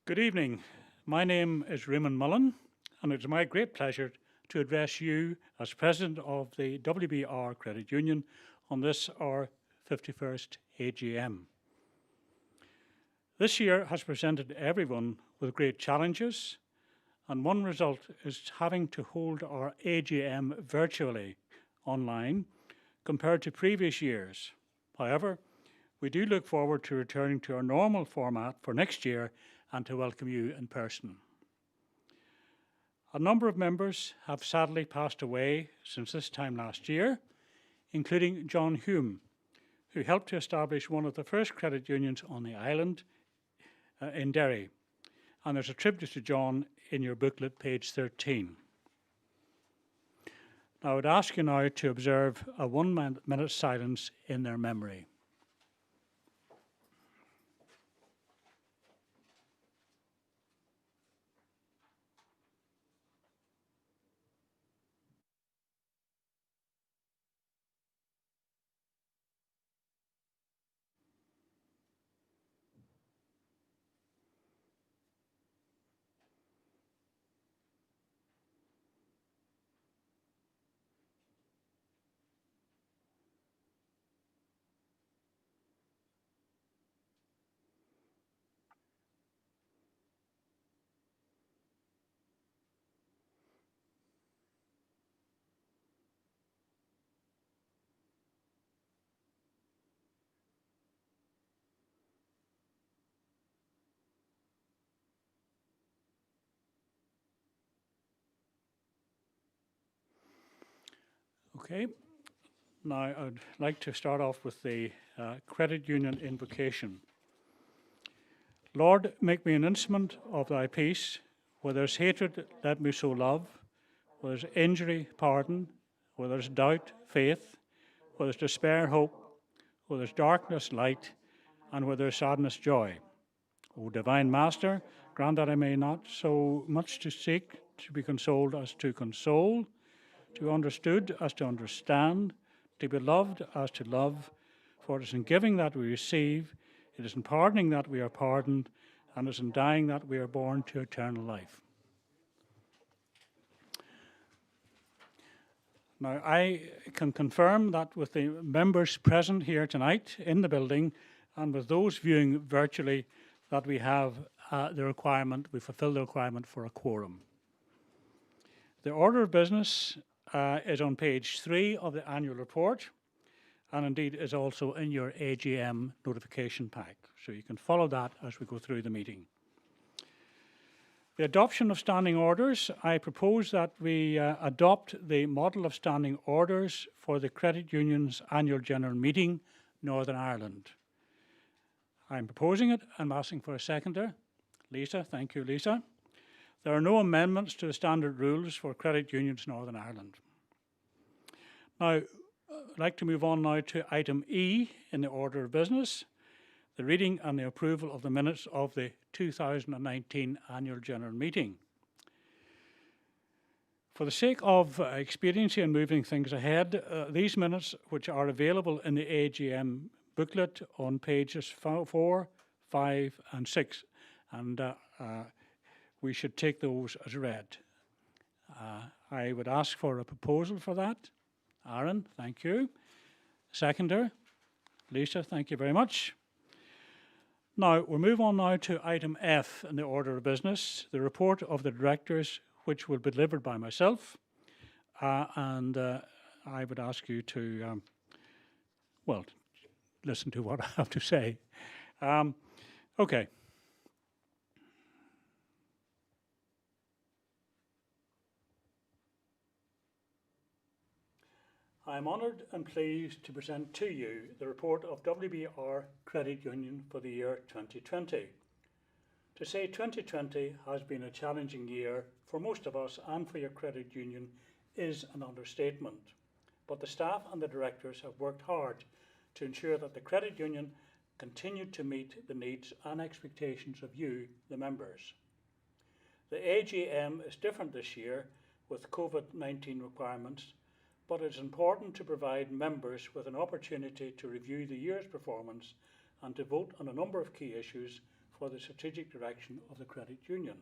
Good evening. My name is Raymond Mullen, and it's my great pleasure to address you as President of the WBR Credit Union on this, our 51st AGM. This year has presented everyone with great challenges, and one result is having to hold our AGM virtually online compared to previous years. However, we do look forward to returning to our normal format for next year and to welcome you in person. A number of members have sadly passed away since this time last year, including John Hume, who helped to establish one of the first credit unions on the island in Derry. And there's a tribute to John in your booklet, page 13. Now, I would ask you now to observe a 1 minute silence in their memory. Okay, now I'd like to start off with the credit union invocation. Lord, make me an instrument of thy peace. Where there's hatred, let me sow love. Where there's injury, pardon. Where there's doubt, faith. Where there's despair, hope. Where there's darkness, light. And where there's sadness, joy. O divine Master, grant that I may not so much to seek to be consoled as to console, to be understood as to understand, to be loved as to love. For it is in giving that we receive, it is in pardoning that we are pardoned, and it is in dying that we are born to eternal life. Now, I can confirm that with the members present here tonight in the building, and with those viewing virtually, that we have we fulfill the requirement for a quorum. The order of business is on page 3 of the annual report, and indeed is also in your AGM notification pack. So you can follow that as we go through the meeting. The adoption of standing orders, I propose that we adopt the model of standing orders for the Credit Union's Annual General Meeting, Northern Ireland. I'm proposing it. I'm asking for a seconder. Lisa, thank you, Lisa. There are no amendments to the standard rules for credit unions Northern Ireland. Now, I'd like to move on now to item E in the order of business, the reading and the approval of the minutes of the 2019 Annual General Meeting. For the sake of expediency and moving things ahead, these minutes, which are available in the AGM booklet on pages 4, 5 and 6, and we should take those as read. I would ask for a proposal for that. Aaron, thank you. Seconder, Lisa, thank you very much. Now, we'll move on now to item F in the order of business, the report of the directors, which will be delivered by myself. And I would ask you to, listen to what I have to say. Okay. I am honoured and pleased to present to you the report of WBR Credit Union for the year 2020. To say 2020 has been a challenging year for most of us and for your credit union is an understatement. But the staff and the directors have worked hard to ensure that the credit union continued to meet the needs and expectations of you, the members. The AGM is different this year with COVID-19 requirements, but it is important to provide members with an opportunity to review the year's performance and to vote on a number of key issues for the strategic direction of the credit union.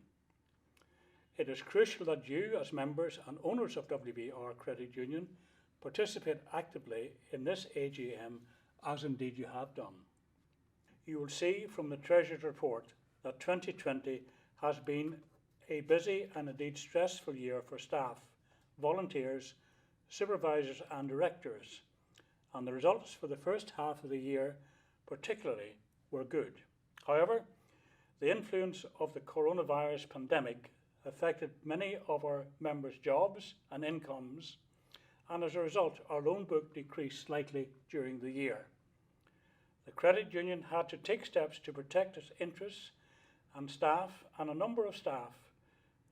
It is crucial that you, as members and owners of WBR Credit Union, participate actively in this AGM, as indeed you have done. You will see from the Treasurer's report that 2020 has been a busy and indeed stressful year for staff, volunteers, supervisors and directors, and the results for the first half of the year particularly were good. However, the influence of the coronavirus pandemic affected many of our members' jobs and incomes, and as a result our loan book decreased slightly during the year. The credit union had to take steps to protect its interests and staff, and a number of staff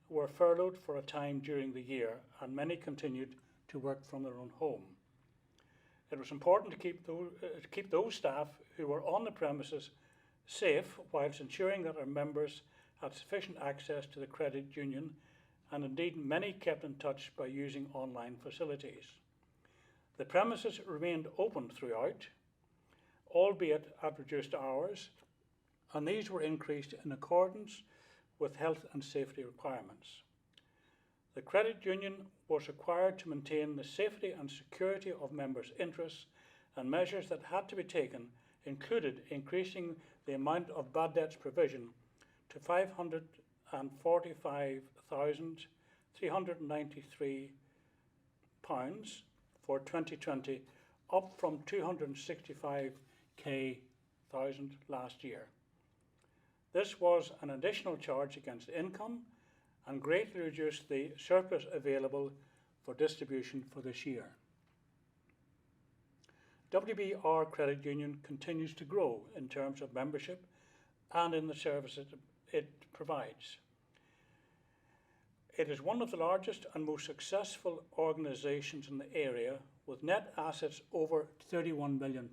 were furloughed for a time during the year, and many continued to work from their own home. It was important to keep those staff who were on the premises safe, whilst ensuring that our members had sufficient access to the credit union, and indeed many kept in touch by using online facilities. The premises remained open throughout, albeit at reduced hours, and these were increased in accordance with health and safety requirements. The credit union was required to maintain the safety and security of members' interests, and measures that had to be taken included increasing the amount of bad debts provision to £545,393 for 2020, up from £265,000 last year. This was an additional charge against income and greatly reduced the surplus available for distribution for this year. WBR Credit Union continues to grow in terms of membership and in the services it provides. It is one of the largest and most successful organisations in the area, with net assets over £31 million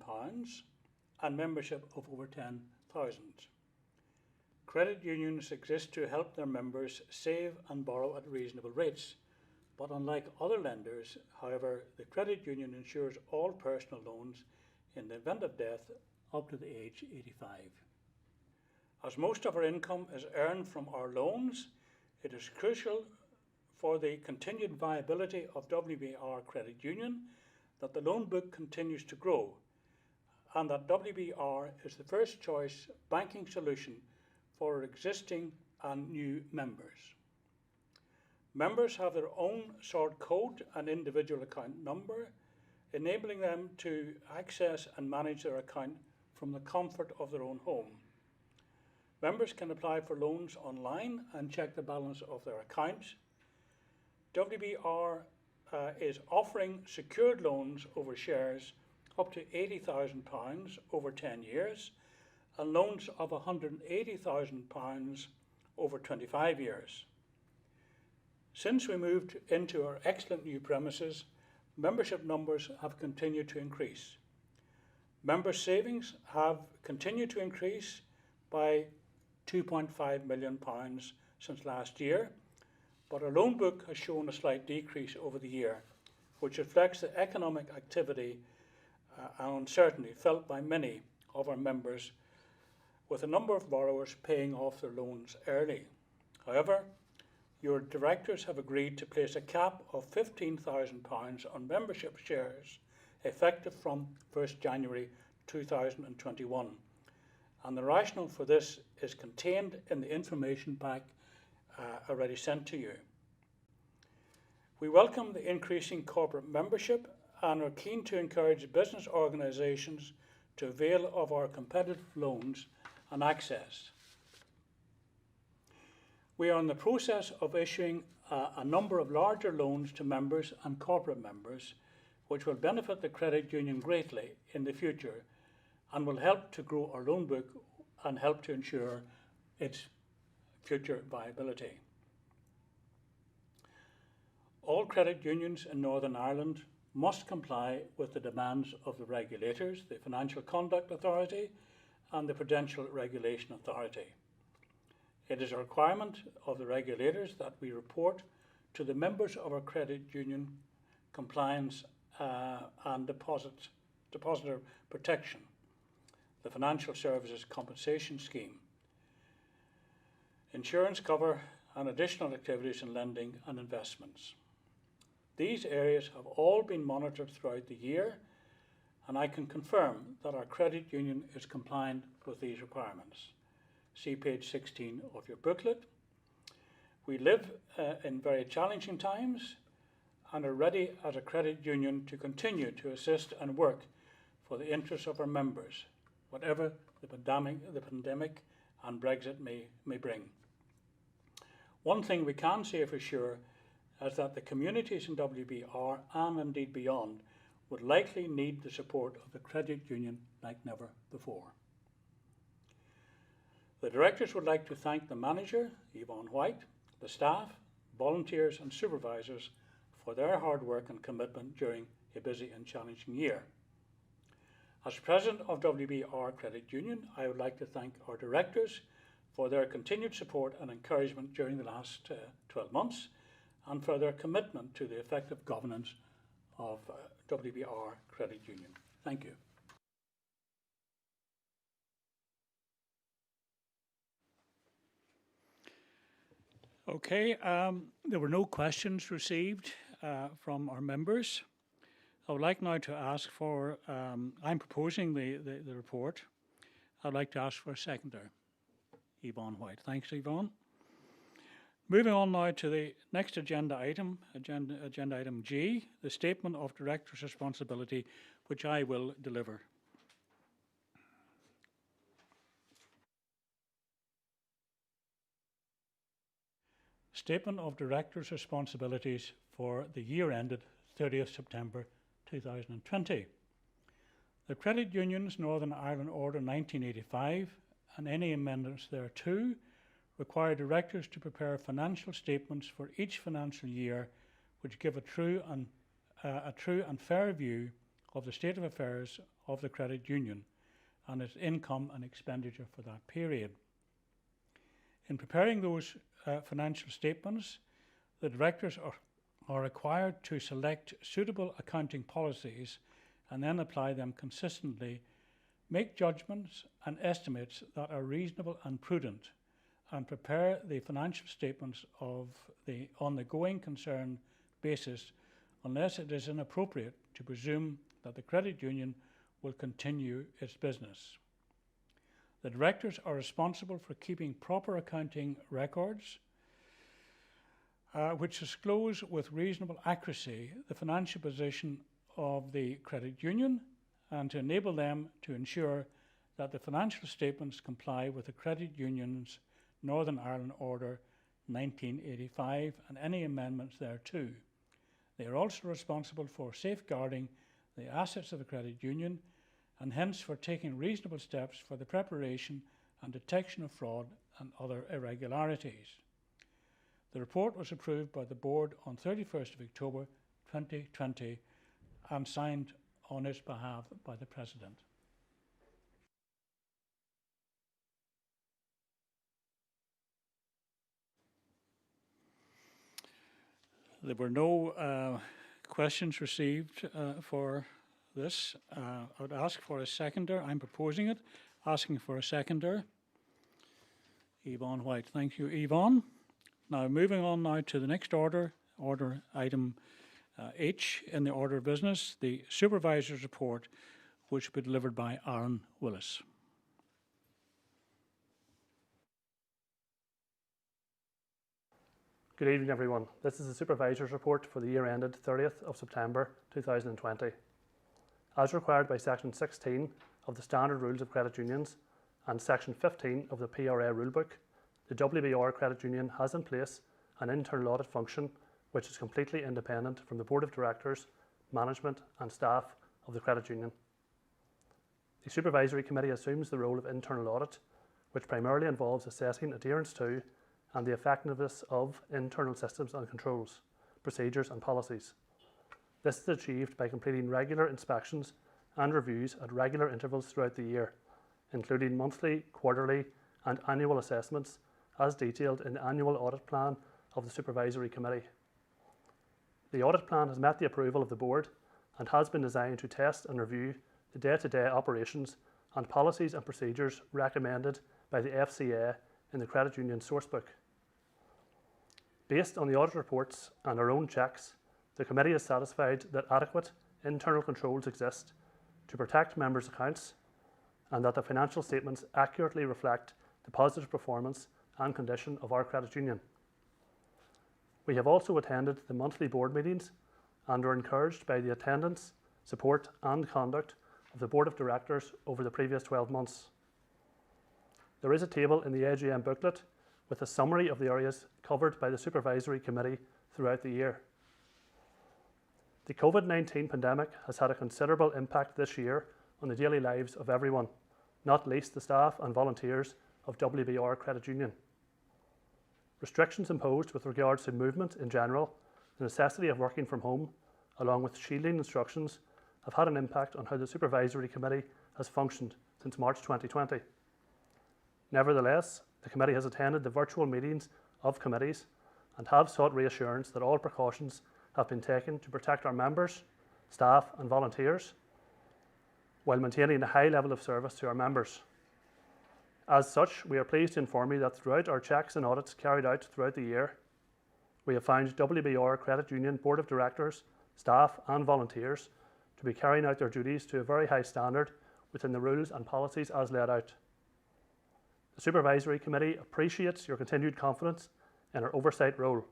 and membership of over 10,000. Credit unions exist to help their members save and borrow at reasonable rates, but unlike other lenders, however, the credit union insures all personal loans in the event of death up to the age 85. As most of our income is earned from our loans, it is crucial for the continued viability of WBR Credit Union that the loan book continues to grow, and that WBR is the first choice banking solution for existing and new members. Members have their own sort code and individual account number, enabling them to access and manage their account from the comfort of their own home. Members can apply for loans online and check the balance of their account. WBR is offering secured loans over shares up to £80,000 over 10 years, and loans of £180,000 over 25 years. Since we moved into our excellent new premises, membership numbers have continued to increase. Member savings have continued to increase by £2.5 million since last year, but our loan book has shown a slight decrease over the year, which reflects the economic activity and uncertainty felt by many of our members, with a number of borrowers paying off their loans early. However, your directors have agreed to place a cap of £15,000 on membership shares effective from 1st January 2021, and the rationale for this is contained in the information pack already sent to you. We welcome the increasing corporate membership and are keen to encourage business organisations to avail of our competitive loans and access. We are in the process of issuing a number of larger loans to members and corporate members, which will benefit the credit union greatly in the future and will help to grow our loan book and help to ensure its future viability. All credit unions in Northern Ireland must comply with the demands of the regulators, the Financial Conduct Authority and the Prudential Regulation Authority. It is a requirement of the regulators that we report to the members of our credit union compliance and depositor protection, the Financial Services Compensation Scheme. insurance cover, and additional activities in lending and investments. These areas have all been monitored throughout the year, and I can confirm that our credit union is compliant with these requirements. See page 16 of your booklet. We live in very challenging times and are ready as a credit union to continue to assist and work for the interests of our members, whatever the pandemic and Brexit may bring. One thing we can say for sure is that the communities in WBR and indeed beyond would likely need the support of the credit union like never before. The directors would like to thank the manager, Yvonne White, the staff, volunteers and supervisors for their hard work and commitment during a busy and challenging year. As President of WBR Credit Union, I would like to thank our directors for their continued support and encouragement during the last 12 months and for their commitment to the effective governance of WBR Credit Union. Thank you. Okay, there were no questions received from our members. I would like now to ask for, I'm proposing the report. I'd like to ask for a seconder. Yvonne White. Thanks, Yvonne. Moving on now to the next agenda item G, the Statement of Directors' Responsibility, which I will deliver. Statement of Directors' Responsibilities for the year ended 30th September 2020. The Credit Union's Northern Ireland Order 1985 and any amendments thereto require directors to prepare financial statements for each financial year which give a true and fair view of the state of affairs of the credit union and its income and expenditure for that period. In preparing those financial statements, the directors are required to select suitable accounting policies and then apply them consistently, make judgments and estimates that are reasonable and prudent, and prepare the financial statements on the going concern basis unless it is inappropriate to presume that the credit union will continue its business. The directors are responsible for keeping proper accounting records which disclose with reasonable accuracy the financial position of the credit union and to enable them to ensure that the financial statements comply with the credit union's Northern Ireland Order 1985 and any amendments thereto. They are also responsible for safeguarding the assets of the credit union and hence for taking reasonable steps for the preparation and detection of fraud and other irregularities. The report was approved by the board on 31st of October 2020 and signed on its behalf by the President. There were no questions received for this. I would ask for a seconder. I'm proposing it, asking for a seconder. Yvonne White. Thank you, Yvonne. Now, moving on now to the next order item H in the order of business, the Supervisor's Report, which will be delivered by Aaron Willis. Good evening, everyone. This is the Supervisor's Report for the year ended 30th of September 2020. As required by Section 16 of the Standard Rules of Credit Unions and Section 15 of the PRA Rulebook, the WBR Credit Union has in place an internal audit function which is completely independent from the Board of Directors, management and staff of the credit union. The Supervisory Committee assumes the role of internal audit, which primarily involves assessing adherence to and the effectiveness of internal systems and controls, procedures and policies. This is achieved by completing regular inspections and reviews at regular intervals throughout the year, including monthly, quarterly and annual assessments as detailed in the annual audit plan of the Supervisory Committee. The audit plan has met the approval of the board and has been designed to test and review the day-to-day operations and policies and procedures recommended by the FCA in the credit union sourcebook. Based on the audit reports and our own checks, the committee is satisfied that adequate internal controls exist to protect members' accounts and that the financial statements accurately reflect the positive performance and condition of our credit union. We have also attended the monthly board meetings and are encouraged by the attendance, support and conduct of the Board of Directors over the previous 12 months. There is a table in the AGM booklet with a summary of the areas covered by the Supervisory Committee throughout the year. The COVID-19 pandemic has had a considerable impact this year on the daily lives of everyone, not least the staff and volunteers of WBR Credit Union. Restrictions imposed with regards to movement in general, the necessity of working from home, along with shielding instructions, have had an impact on how the Supervisory Committee has functioned since March 2020. Nevertheless, the committee has attended the virtual meetings of committees and have sought reassurance that all precautions have been taken to protect our members, staff and volunteers while maintaining a high level of service to our members. As such, we are pleased to inform you that throughout our checks and audits carried out throughout the year, we have found WBR Credit Union Board of Directors, staff and volunteers to be carrying out their duties to a very high standard within the rules and policies as laid out. The Supervisory Committee appreciates your continued confidence in our oversight role.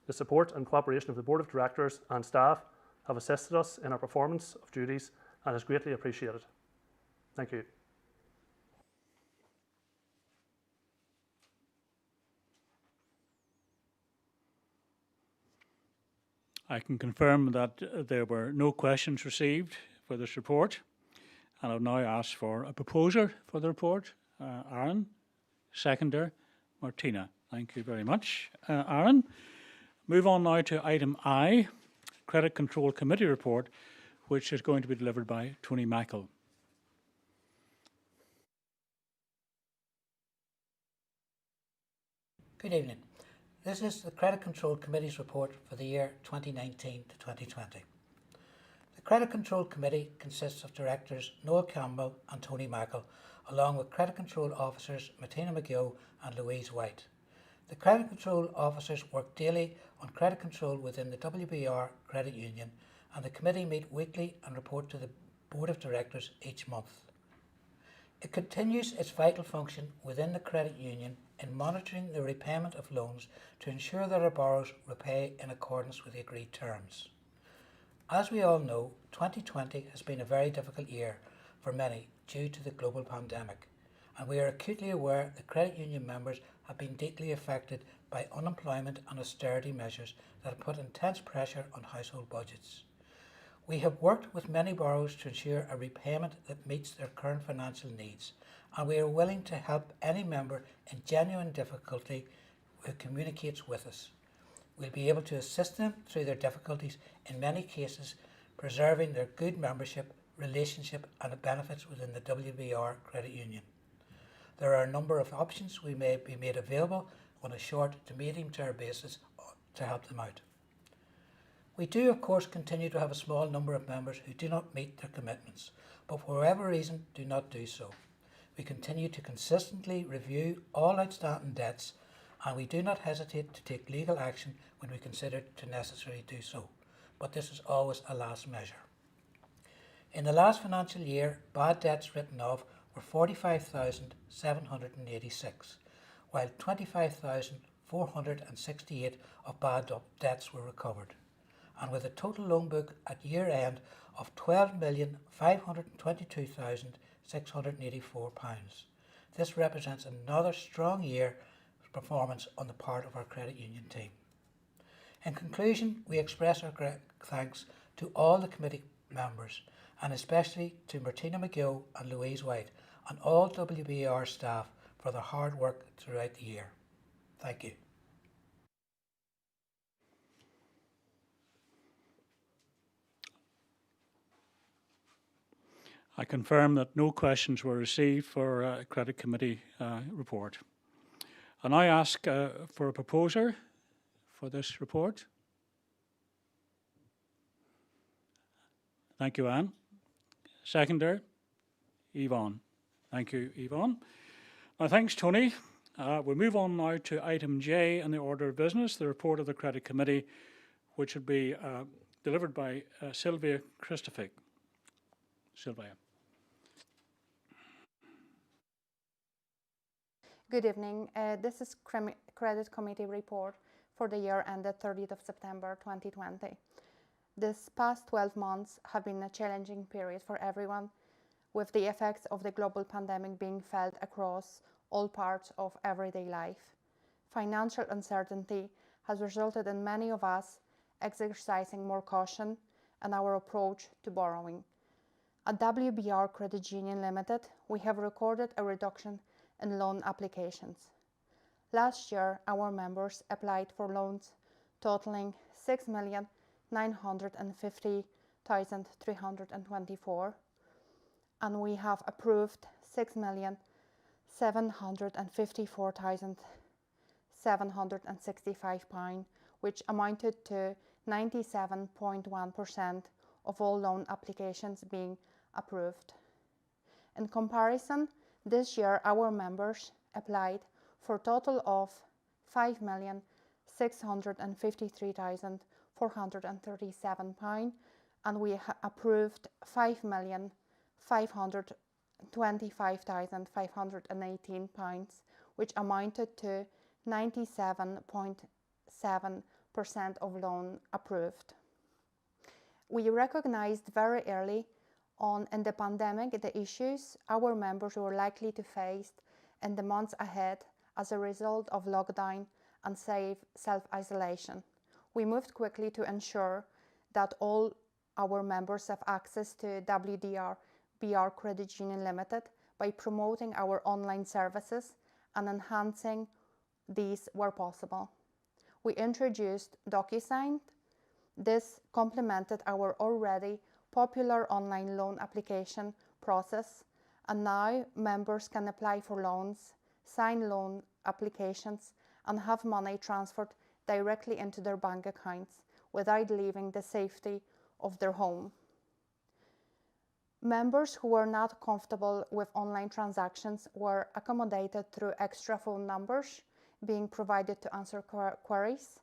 The support and cooperation of the Board of Directors and staff have assisted us in our performance of duties and is greatly appreciated. Thank you. I can confirm that there were no questions received for this report, and I'll now ask for a proposer for the report. Aaron, seconder, Martina. Thank you very much, Aaron. Move on now to item I, Credit Control Committee report, which is going to be delivered by Tony Michael. Good evening. This is the Credit Control Committee's report for the year 2019 to 2020. The Credit Control Committee consists of Directors Noel Campbell and Tony Michael, along with Credit Control Officers Martina McGill and Louise White. The Credit Control Officers work daily on credit control within the WBR Credit Union, and the committee meet weekly and report to the Board of Directors each month. It continues its vital function within the credit union in monitoring the repayment of loans to ensure that our borrowers repay in accordance with the agreed terms. As we all know, 2020 has been a very difficult year for many due to the global pandemic, and we are acutely aware that credit union members have been deeply affected by unemployment and austerity measures that have put intense pressure on household budgets. We have worked with many borrowers to ensure a repayment that meets their current financial needs, and we are willing to help any member in genuine difficulty who communicates with us. We'll be able to assist them through their difficulties, in many cases preserving their good membership, relationship and the benefits within the WBR Credit Union. There are a number of options we may be made available on a short to medium term basis to help them out. We do, of course, continue to have a small number of members who do not meet their commitments, but for whatever reason do not do so. We continue to consistently review all outstanding debts, and we do not hesitate to take legal action when we consider it necessary to do so, but this is always a last measure. In the last financial year, bad debts written off were 45,786, while 25,468 of bad debts were recovered, and with a total loan book at year end of £12,522,684. This represents another strong year of performance on the part of our credit union team. In conclusion, we express our thanks to all the committee members, and especially to Martina McGill and Louise White and all WBR staff for their hard work throughout the year. Thank you. I confirm that no questions were received for a credit committee report. And I ask for a proposer for this report. Thank you, Anne. Seconder, Yvonne. Thank you, Yvonne. Now, thanks, Tony. We move on now to item J in the order of business, the report of the Credit Committee, which will be delivered by Sylvia Christophic. Sylvia. Good evening. This is Credit Committee report for the year ended 30th of September 2020. This past 12 months have been a challenging period for everyone, with the effects of the global pandemic being felt across all parts of everyday life. Financial uncertainty has resulted in many of us exercising more caution in our approach to borrowing. At WBR Credit Union Limited, we have recorded a reduction in loan applications. Last year, our members applied for loans totaling 6,950,324, and we have approved 6,754,765 pounds, which amounted to 97.1% of all loan applications being approved. In comparison, this year our members applied for a total of 5,653,437 pounds, and we approved 5,525,518 pounds, which amounted to 97.7% of loan approved. We recognized very early on in the pandemic the issues our members were likely to face in the months ahead as a result of lockdown and self-isolation. We moved quickly to ensure that all our members have access to WBR Credit Union Limited by promoting our online services and enhancing these where possible. We introduced DocuSign. This complemented our already popular online loan application process, and now members can apply for loans, sign loan applications, and have money transferred directly into their bank accounts without leaving the safety of their home. Members who were not comfortable with online transactions were accommodated through extra phone numbers being provided to answer queries,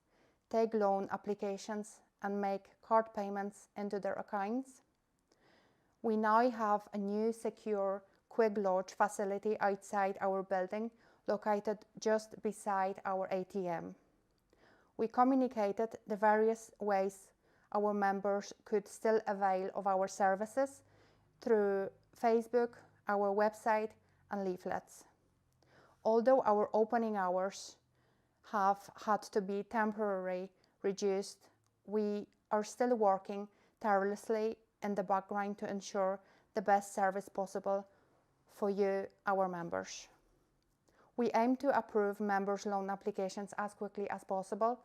take loan applications, and make card payments into their accounts. We now have a new secure quick lodge facility outside our building, located just beside our ATM. We communicated the various ways our members could still avail of our services through Facebook, our website, and leaflets. Although our opening hours have had to be temporarily reduced, we are still working tirelessly in the background to ensure the best service possible for you, our members. We aim to approve members' loan applications as quickly as possible,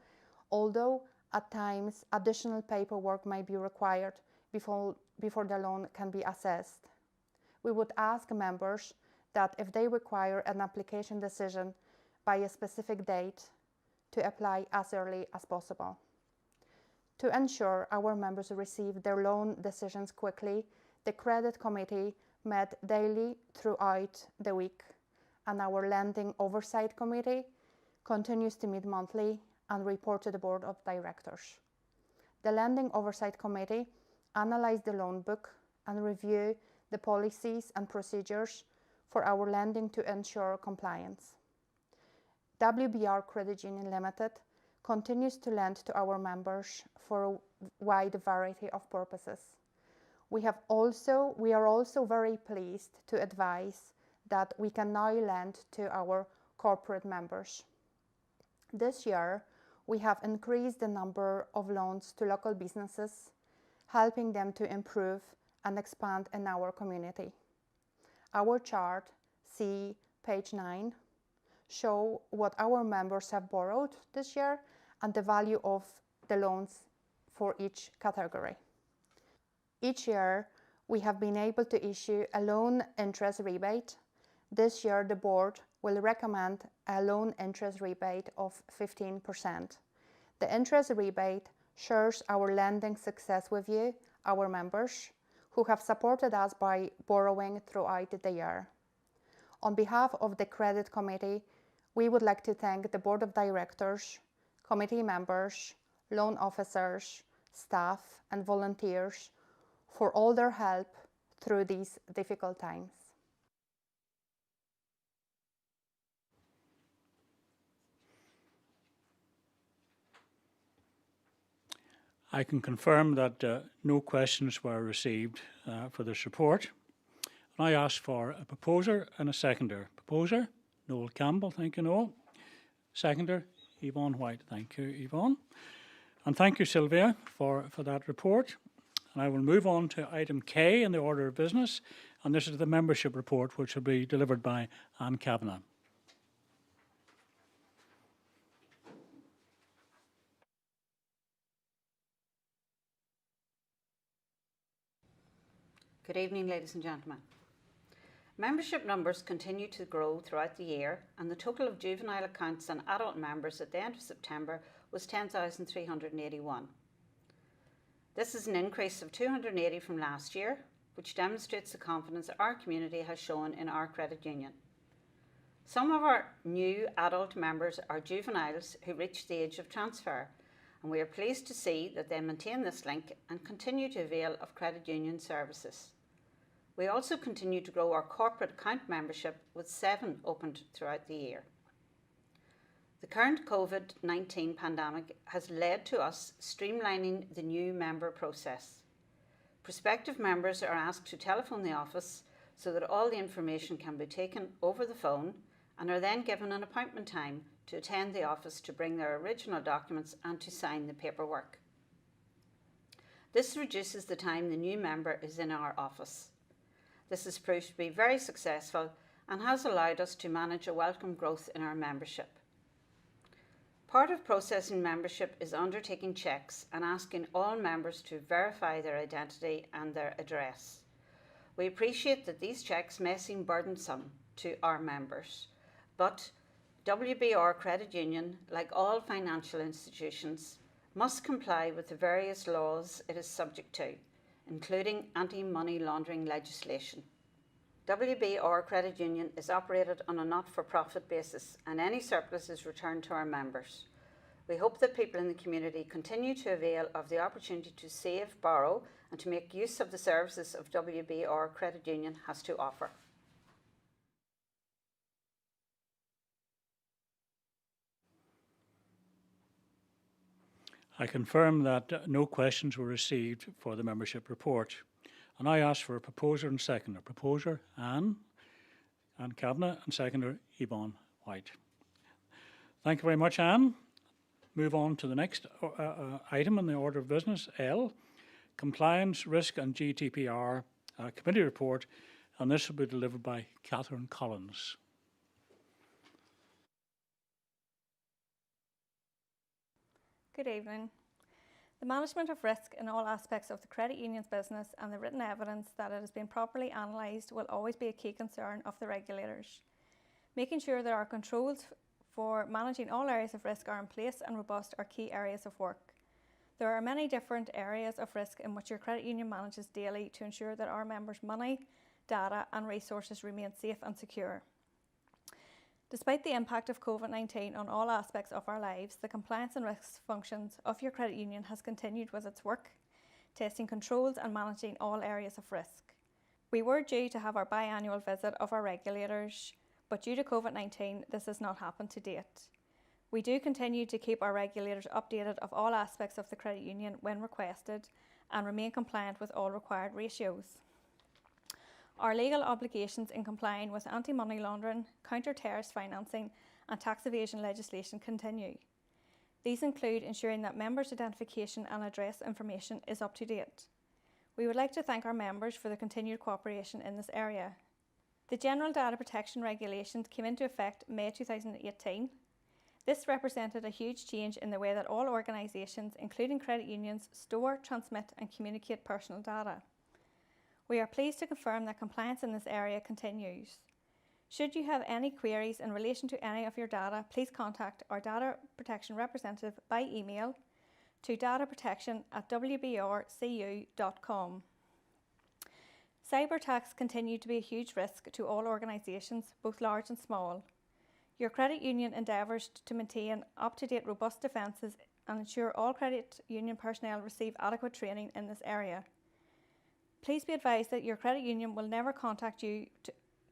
although at times additional paperwork may be required before the loan can be assessed. We would ask members that if they require an application decision by a specific date, to apply as early as possible. To ensure our members receive their loan decisions quickly, the Credit Committee met daily throughout the week, and our Lending Oversight Committee continues to meet monthly and report to the Board of Directors. The Lending Oversight Committee analysed the loan book and review the policies and procedures for our lending to ensure compliance. WBR Credit Union Limited continues to lend to our members for a wide variety of purposes. We are also very pleased to advise that we can now lend to our corporate members. This year, we have increased the number of loans to local businesses, helping them to improve and expand in our community. Our chart, see page 9, show what our members have borrowed this year and the value of the loans for each category. Each year, we have been able to issue a loan interest rebate. This year, the board will recommend a loan interest rebate of 15%. The interest rebate shares our lending success with you, our members, who have supported us by borrowing throughout the year. On behalf of the Credit Committee, We would like to thank the Board of Directors, committee members, loan officers, staff and volunteers for all their help through these difficult times. I can confirm that no questions were received for this report. And I ask for a proposer and a seconder. Proposer, Noel Campbell, thank you, Noel. Seconder, Yvonne White, thank you, Yvonne. And thank you, Sylvia, for that report. And I will move on to item K in the order of business, and this is the membership report, which will be delivered by Anne Kavanagh. Good evening, ladies and gentlemen. Membership numbers continue to grow throughout the year, and the total of juvenile accounts and adult members at the end of September was 10,381. This is an increase of 280 from last year, which demonstrates the confidence our community has shown in our credit union. Some of our new adult members are juveniles who reached the age of transfer, and we are pleased to see that they maintain this link and continue to avail of credit union services. We also continue to grow our corporate account membership, with 7 opened throughout the year. The current COVID-19 pandemic has led to us streamlining the new member process. Prospective members are asked to telephone the office so that all the information can be taken over the phone, and are then given an appointment time to attend the office to bring their original documents and to sign the paperwork. This reduces the time the new member is in our office. This has proved to be very successful and has allowed us to manage a welcome growth in our membership. Part of processing membership is undertaking checks and asking all members to verify their identity and their address. We appreciate that these checks may seem burdensome to our members, but WBR Credit Union, like all financial institutions, must comply with the various laws it is subject to, including anti-money laundering legislation. WBR Credit Union is operated on a not-for-profit basis, and any surplus is returned to our members. We hope that people in the community continue to avail of the opportunity to save, borrow, and to make use of the services of WBR Credit Union has to offer. I confirm that no questions were received for the membership report. And I ask for a proposer and seconder. Proposer, Anne Kavanagh, and seconder, Yvonne White. Thank you very much, Anne. Move on to the next item in the order of business, L, Compliance, Risk and GDPR Committee Report, and this will be delivered by Catherine Collins. Good evening. The management of risk in all aspects of the credit union's business and the written evidence that it has been properly analysed will always be a key concern of the regulators. Making sure that our controls for managing all areas of risk are in place and robust are key areas of work. There are many different areas of risk in which your credit union manages daily to ensure that our members' money, data and resources remain safe and secure. Despite the impact of COVID-19 on all aspects of our lives, the compliance and risk functions of your credit union has continued with its work, testing controls and managing all areas of risk. We were due to have our biannual visit of our regulators, but due to COVID-19, this has not happened to date. We do continue to keep our regulators updated of all aspects of the credit union when requested and remain compliant with all required ratios. Our legal obligations in complying with anti-money laundering, counter-terrorist financing and tax evasion legislation continue. These include ensuring that members' identification and address information is up to date. We would like to thank our members for their continued cooperation in this area. The General Data Protection Regulations came into effect May 2018. This represented a huge change in the way that all organisations, including credit unions, store, transmit and communicate personal data. We are pleased to confirm that compliance in this area continues. Should you have any queries in relation to any of your data, please contact our data protection representative by email to dataprotection@wbrcu.com. Cyber attacks continue to be a huge risk to all organisations, both large and small. Your credit union endeavours to maintain up-to-date robust defences and ensure all credit union personnel receive adequate training in this area. Please be advised that your credit union will never contact you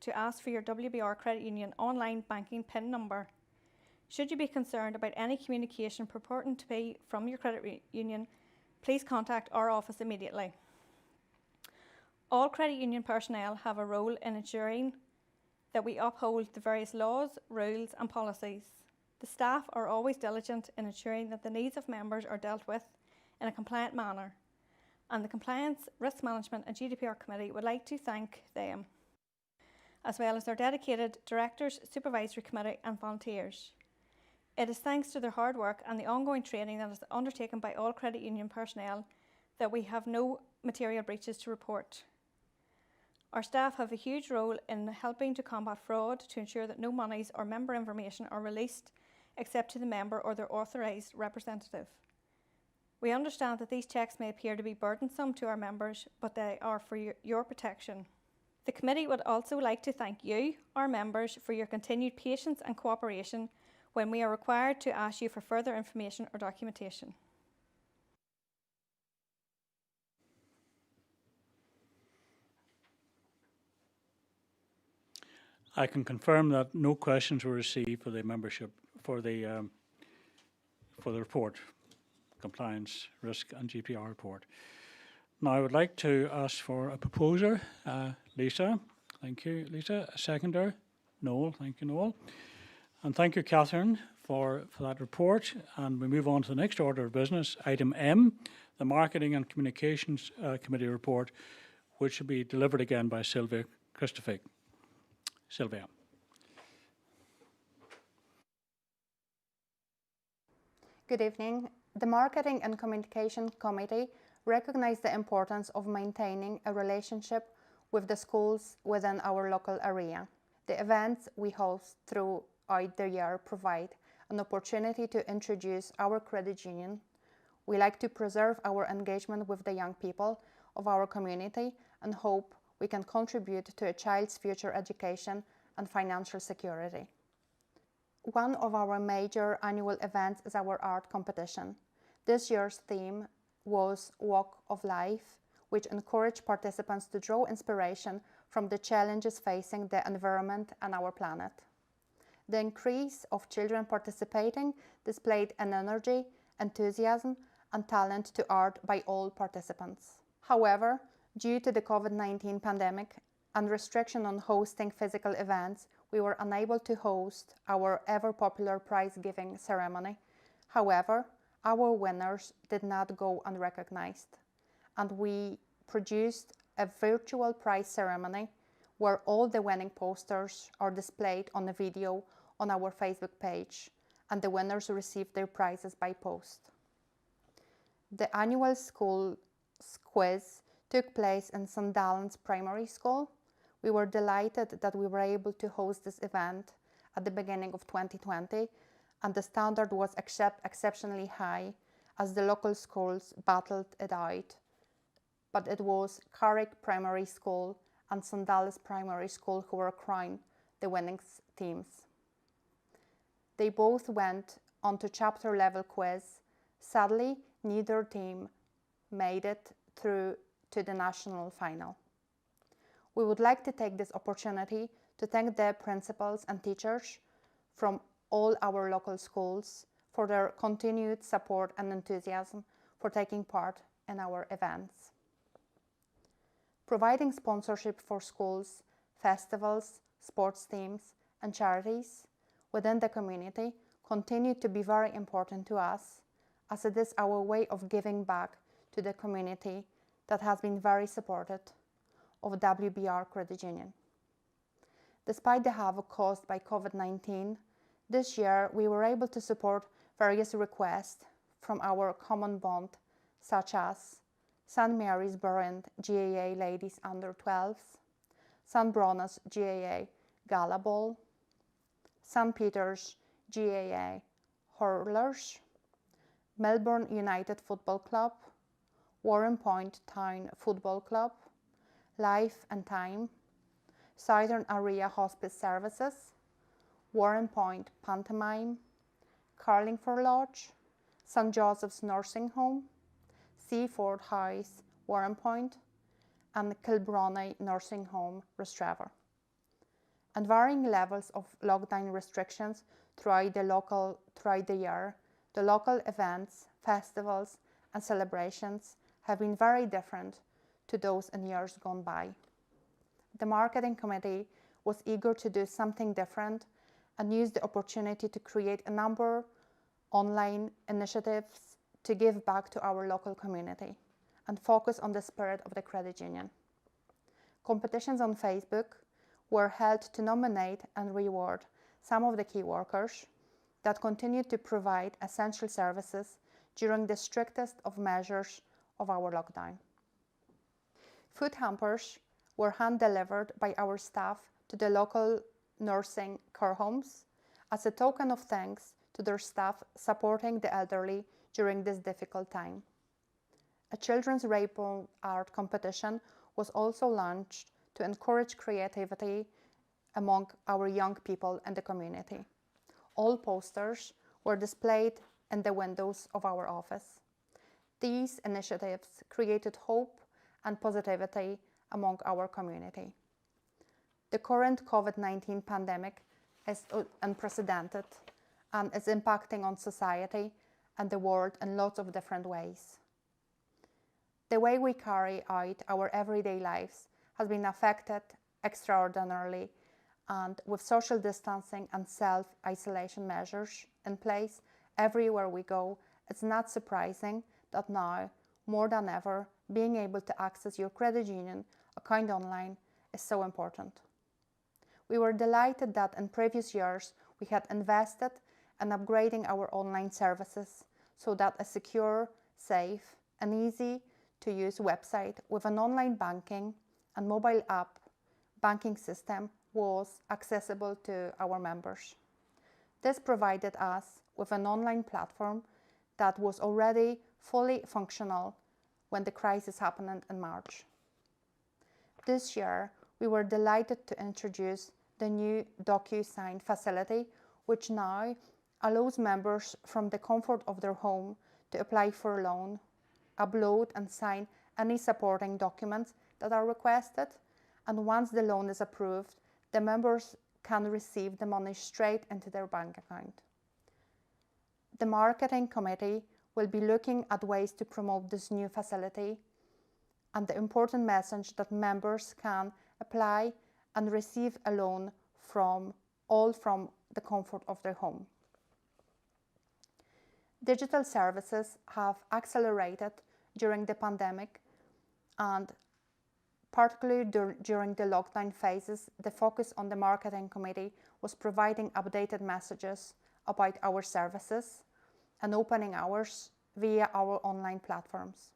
to ask for your WBR credit union online banking PIN number. Should you be concerned about any communication purporting to be from your credit union, please contact our office immediately. All credit union personnel have a role in ensuring that we uphold the various laws, rules and policies. The staff are always diligent in ensuring that the needs of members are dealt with in a compliant manner, and the Compliance, Risk Management and GDPR Committee would like to thank them, as well as their dedicated directors, supervisory committee and volunteers. It is thanks to their hard work and the ongoing training that is undertaken by all credit union personnel that we have no material breaches to report. Our staff have a huge role in helping to combat fraud to ensure that no monies or member information are released except to the member or their authorised representative. We understand that these checks may appear to be burdensome to our members, but they are for your protection. The committee would also like to thank you, our members, for your continued patience and cooperation when we are required to ask you for further information or documentation. I can confirm that no questions were received for the membership for the report, compliance, risk and GPR report. Now I would like to ask for a proposer, Lisa. Thank you, Lisa. A seconder, Noel. Thank you, Noel. And thank you, Catherine, for that report. And we move on to the next order of business, item M, the Marketing and Communications Committee report, which will be delivered again by Sylvia Christophic. Sylvia. Good evening. The Marketing and Communication Committee recognises the importance of maintaining a relationship with the schools within our local area. The events we host throughout the year provide an opportunity to introduce our credit union. We like to preserve our engagement with the young people of our community and hope we can contribute to a child's future education and financial security. One of our major annual events is our art competition. This year's theme was Walk of Life, which encouraged participants to draw inspiration from the challenges facing the environment and our planet. The increase of children participating displayed an energy, enthusiasm, and talent to art by all participants. However, due to the COVID-19 pandemic and restriction on hosting physical events, we were unable to host our ever-popular prize-giving ceremony. However, our winners did not go unrecognized, and we produced a virtual prize ceremony where all the winning posters are displayed on a video on our Facebook page, and the winners received their prizes by post. The annual school quiz took place in St. Dallan's Primary School. We were delighted that we were able to host this event at the beginning of 2020, and the standard was exceptionally high as the local schools battled it out. But it was Carrick Primary School and St. Dallas Primary School who were crowned the winning teams. They both went on to chapter level quiz. Sadly, neither team made it through to the national final. We would like to take this opportunity to thank the principals and teachers from all our local schools for their continued support and enthusiasm for taking part in our events. Providing sponsorship for schools, festivals, sports teams, and charities within the community continue to be very important to us, as it is our way of giving back to the community that has been very supportive of WBR Credit Union. Despite the havoc caused by COVID-19, this year we were able to support various requests from our common bond, such as St. Mary's Burren GAA Ladies Under 12s, St. Bronna's GAA Gala Ball, St. Peter's GAA Hurlers, Melbourne United Football Club, Warren Point Town Football Club, Life and Time, Southern Area Hospice Services, Warren Point Pantomime, Carlingford Lodge, St Joseph's Nursing Home, Seaford House, Warren Point, and Kilbronney Nursing Home, Rostrevor. And varying levels of lockdown restrictions throughout the year, the local events, festivals and celebrations have been very different to those in years gone by. The marketing committee was eager to do something different and used the opportunity to create a number of online initiatives to give back to our local community and focus on the spirit of the credit union. Competitions on Facebook were held to nominate and reward some of the key workers that continued to provide essential services during the strictest of measures of our lockdown. Food hampers were hand-delivered by our staff to the local nursing care homes as a token of thanks to their staff supporting the elderly during this difficult time. A children's rainbow art competition was also launched to encourage creativity among our young people in the community. All posters were displayed in the windows of our office. These initiatives created hope and positivity among our community. The current COVID-19 pandemic is unprecedented and is impacting on society and the world in lots of different ways. The way we carry out our everyday lives has been affected extraordinarily, and with social distancing and self-isolation measures in place everywhere we go, it's not surprising that now, more than ever, being able to access your credit union account online is so important. We were delighted that in previous years we had invested in upgrading our online services so that a secure, safe and easy to use website with an online banking and mobile app banking system was accessible to our members. This provided us with an online platform that was already fully functional when the crisis happened in March. This year, we were delighted to introduce the new DocuSign facility, which now allows members from the comfort of their home to apply for a loan, upload and sign any supporting documents that are requested, and once the loan is approved, the members can receive the money straight into their bank account. The marketing committee will be looking at ways to promote this new facility and the important message that members can apply and receive a loan from the comfort of their home. Digital services have accelerated during the pandemic, and particularly during the lockdown phases, the focus on the marketing committee was providing updated messages about our services and opening hours via our online platforms.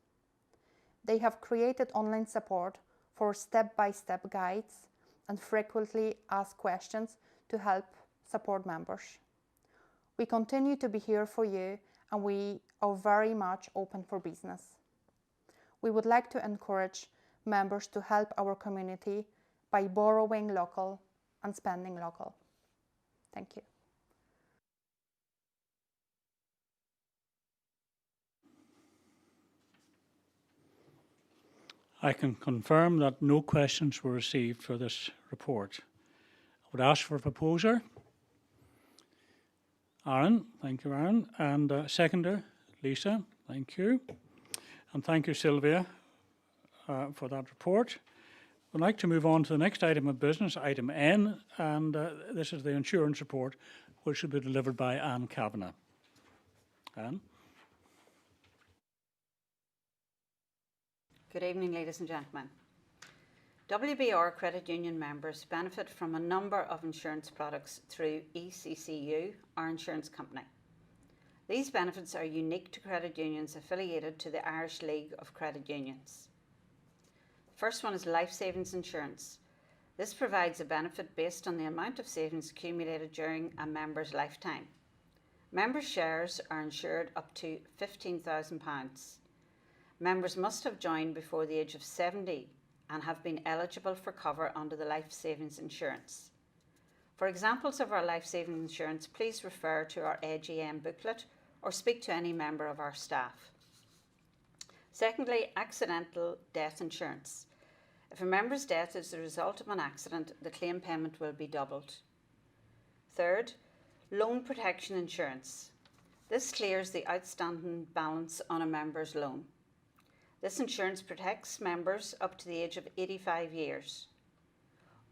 They have created online support for step-by-step guides and frequently asked questions to help support members. We continue to be here for you, and we are very much open for business. We would like to encourage members to help our community by borrowing local and spending local. Thank you. I can confirm that no questions were received for this report. I would ask for a proposer. Aaron, thank you, Aaron. And seconder, Lisa, thank you. And thank you, Sylvia, for that report. I'd like to move on to the next item of business, item N, and this is the insurance report, which will be delivered by Anne Kavanagh. Anne? Good evening, ladies and gentlemen. WBR credit union members benefit from a number of insurance products through ECCU, our insurance company. These benefits are unique to credit unions affiliated to the Irish League of Credit Unions. The first one is life savings insurance. This provides a benefit based on the amount of savings accumulated during a member's lifetime. Members' shares are insured up to £15,000. Members must have joined before the age of 70 and have been eligible for cover under the life savings insurance. For examples of our life-saving insurance, please refer to our AGM booklet or speak to any member of our staff. Secondly, accidental death insurance. If a member's death is the result of an accident, the claim payment will be doubled. Third, loan protection insurance. This clears the outstanding balance on a member's loan. This insurance protects members up to the age of 85 years.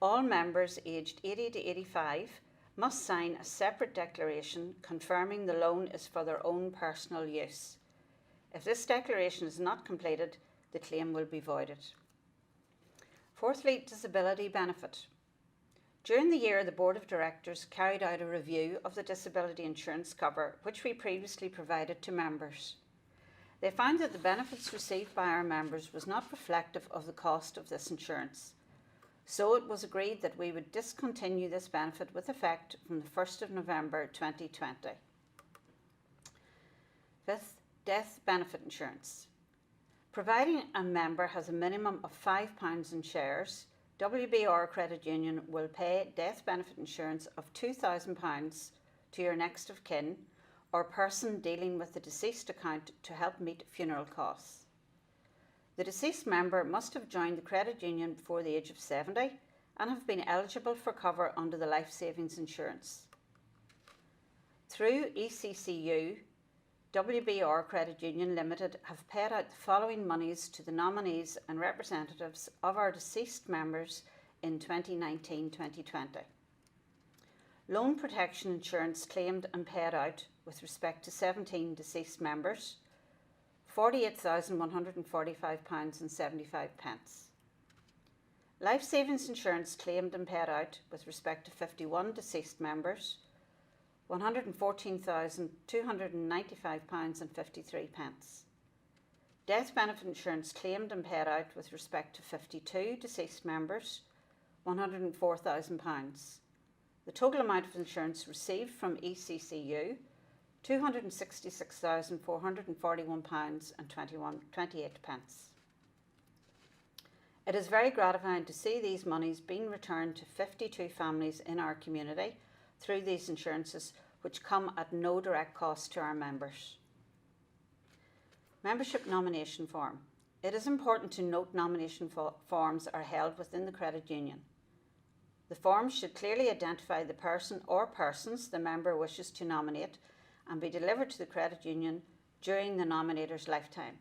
All members aged 80 to 85 must sign a separate declaration confirming the loan is for their own personal use. If this declaration is not completed, the claim will be voided. Fourthly, disability benefit. During the year, the Board of Directors carried out a review of the disability insurance cover, which we previously provided to members. They found that the benefits received by our members was not reflective of the cost of this insurance. So it was agreed that we would discontinue this benefit with effect from the 1st of November 2020. Fifth, death benefit insurance. Providing a member has a minimum of £5 in shares, WBR Credit Union will pay death benefit insurance of £2,000 to your next of kin or person dealing with the deceased account to help meet funeral costs. The deceased member must have joined the credit union before the age of 70 and have been eligible for cover under the life savings insurance. Through ECCU, WBR Credit Union Limited have paid out the following monies to the nominees and representatives of our deceased members in 2019-2020. Loan protection insurance claimed and paid out with respect to 17 deceased members, £48,145.75. Life savings insurance claimed and paid out with respect to 51 deceased members, £114,295.53. Death benefit insurance claimed and paid out with respect to 52 deceased members, £104,000. The total amount of insurance received from ECCU, £266,441.28. It is very gratifying to see these monies being returned to 52 families in our community through these insurances, which come at no direct cost to our members. Membership nomination form. It is important to note nomination forms are held within the credit union. The forms should clearly identify the person or persons the member wishes to nominate and be delivered to the credit union during the nominator's lifetime.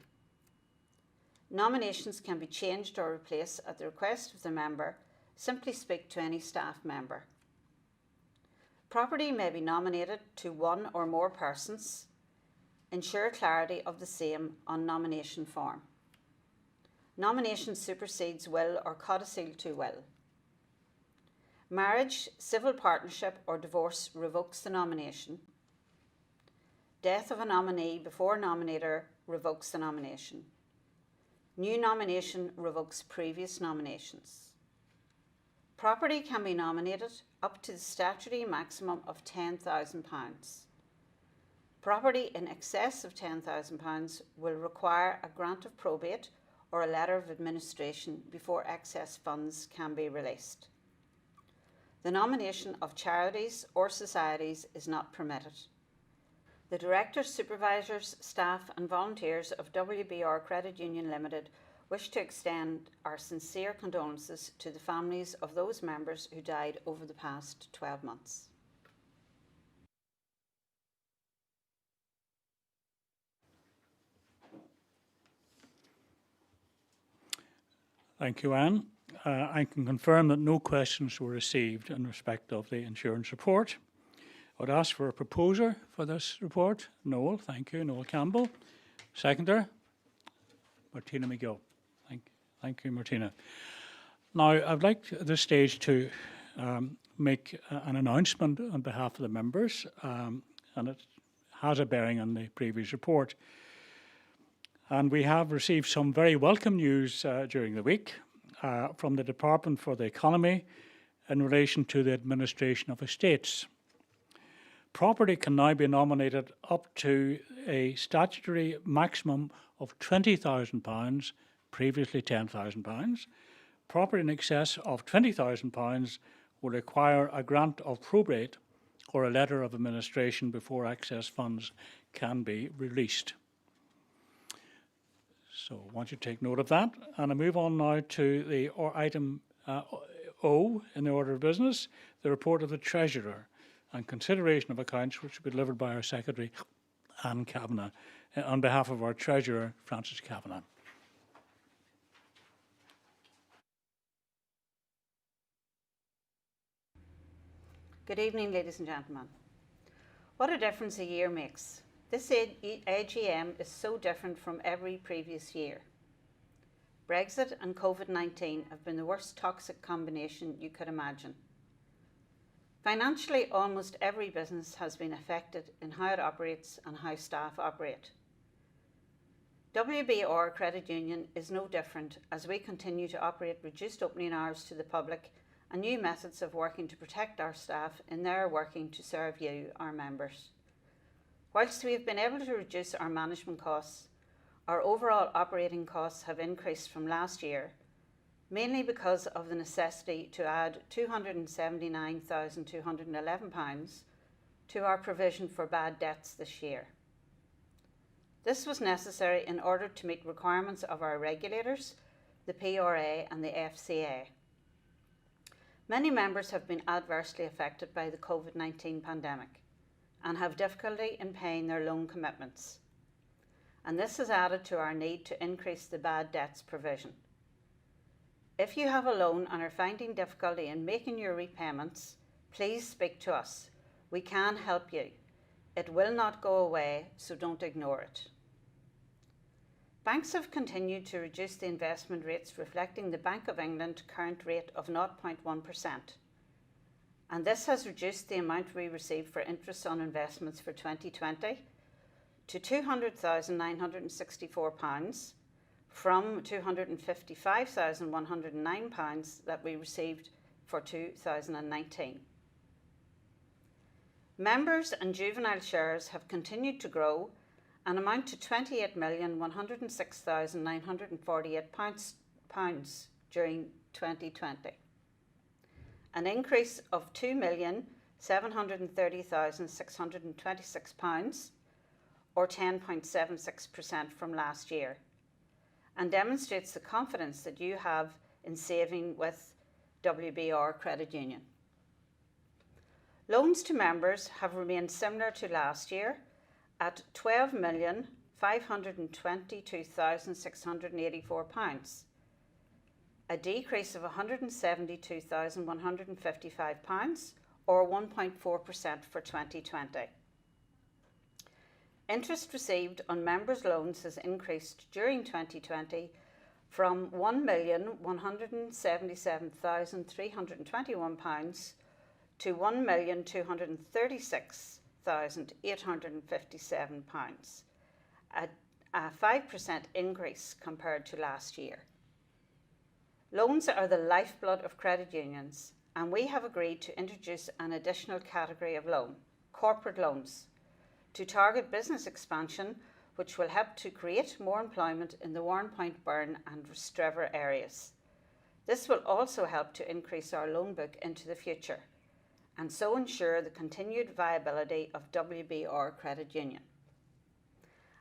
Nominations can be changed or replaced at the request of the member. Simply speak to any staff member. Property may be nominated to one or more persons. Ensure clarity of the same on nomination form. Nomination supersedes will or codicil to will. Marriage, civil partnership or divorce revokes the nomination. Death of a nominee before nominator revokes the nomination. New nomination revokes previous nominations. Property can be nominated up to the statutory maximum of £10,000. Property in excess of £10,000 will require a grant of probate or a letter of administration before excess funds can be released. The nomination of charities or societies is not permitted. The directors, supervisors, staff and volunteers of WBR Credit Union Limited wish to extend our sincere condolences to the families of those members who died over the past 12 months. Thank you, Anne. I can confirm that no questions were received in respect of the insurance report. I would ask for a proposer for this report. Noel, thank you. Noel Campbell. Seconder, Martina McGill. Thank you, Martina. Now, I'd like at this stage to make an announcement on behalf of the members, and it has a bearing on the previous report. And we have received some very welcome news during the week from the Department for the Economy in relation to the administration of estates. Property can now be nominated up to a statutory maximum of £20,000, previously £10,000. Property in excess of £20,000 will require a grant of probate or a letter of administration before excess funds can be released. So I want you to take note of that. And I move on now to the item O in the order of business, the report of the Treasurer and consideration of accounts which will be delivered by our Secretary, Anne Kavanagh, on behalf of our Treasurer, Francis Kavanagh. Good evening, ladies and gentlemen. What a difference a year makes. This AGM is so different from every previous year. Brexit and COVID-19 have been the worst toxic combination you could imagine. Financially, almost every business has been affected in how it operates and how staff operate. WBR Credit Union is no different as we continue to operate reduced opening hours to the public and new methods of working to protect our staff in their working to serve you, our members. Whilst we have been able to reduce our management costs, our overall operating costs have increased from last year, mainly because of the necessity to add £279,211 to our provision for bad debts this year. This was necessary in order to meet requirements of our regulators, the PRA and the FCA. Many members have been adversely affected by the COVID-19 pandemic and have difficulty in paying their loan commitments. And this has added to our need to increase the bad debts provision. If you have a loan and are finding difficulty in making your repayments, please speak to us. We can help you. It will not go away, so don't ignore it. Banks have continued to reduce the investment rates, reflecting the Bank of England current rate of 0.1%. And this has reduced the amount we receive for interest on investments for 2020 to £200,964 from £255,109 that we received for 2019. Members and juvenile shares have continued to grow and amount to £28,106,948 during 2020, an increase of £2,730,626 or 10.76% from last year, and demonstrates the confidence that you have in saving with WBR Credit Union. Loans to members have remained similar to last year at £12,522,684, a decrease of £172,155 or 1.4% for 2020. Interest received on members' loans has increased during 2020 from £1,177,321 to £1,236,857, a 5% increase compared to last year. Loans are the lifeblood of credit unions, and we have agreed to introduce an additional category of loan, corporate loans, to target business expansion, which will help to create more employment in the Warrenpoint, Burn and Strevor areas. This will also help to increase our loan book into the future, and so ensure the continued viability of WBR Credit Union.